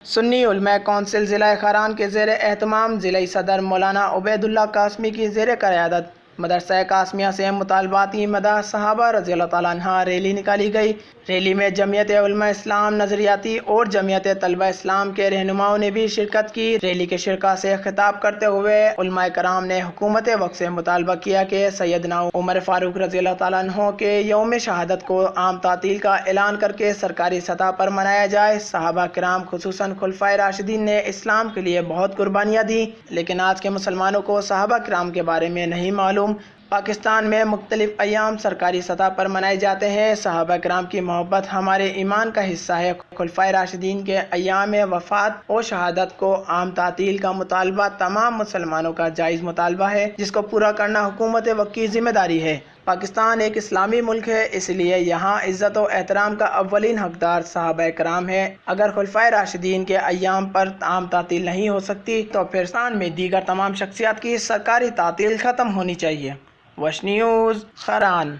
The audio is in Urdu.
سنی علماء کونسل ضلع خاران کے زیر اہتمام ضلعی صدر مولانا عبید اللہ قاسمی کی زیر قیادت مدرسہ قاسمیہ سے مطالباتی مدح صحابہ رضی اللہ تعالیٰ عنہ ریلی نکالی گئی۔ ریلی میں جمعیت علماء اسلام نظریاتی اور جمعیت طلبہ اسلام کے رہنماؤں نے بھی شرکت کی۔ ریلی کے شرکاء سے خطاب کرتے ہوئے علماء کرام نے حکومت وقت سے مطالبہ کیا کہ سیدنا عمر فاروق رضی اللہ تعالیٰ عنہ کے یوم شہادت کو عام تعطیل کا اعلان کر کے سرکاری سطح پر منایا جائے۔ صحابہ کرام خصوصاً خلفائے راشدین نے اسلام کے لیے بہت قربانیاں دیں، لیکن آج کے مسلمانوں کو صحابہ کرام کے بارے میں نہیں معلوم۔ پاکستان میں مختلف ایام سرکاری سطح پر منائے جاتے ہیں۔ صحابہ کرام کی محبت ہمارے ایمان کا حصہ ہے۔ خلفائے راشدین کے ایام وفات و شہادت کو عام تعطیل کا مطالبہ تمام مسلمانوں کا جائز مطالبہ ہے، جس کو پورا کرنا حکومت وقت کی ذمہ داری ہے۔ پاکستان ایک اسلامی ملک ہے، اس لیے یہاں عزت و احترام کا اولین حقدار صحابہ کرام ہے۔ اگر خلفائے راشدین کے ایام پر عام تعطیل نہیں ہو سکتی تو پھر پاکستان میں دیگر تمام شخصیات کی سرکاری تعطیل ختم ہونی چاہیے۔ وش نیوز، خاران۔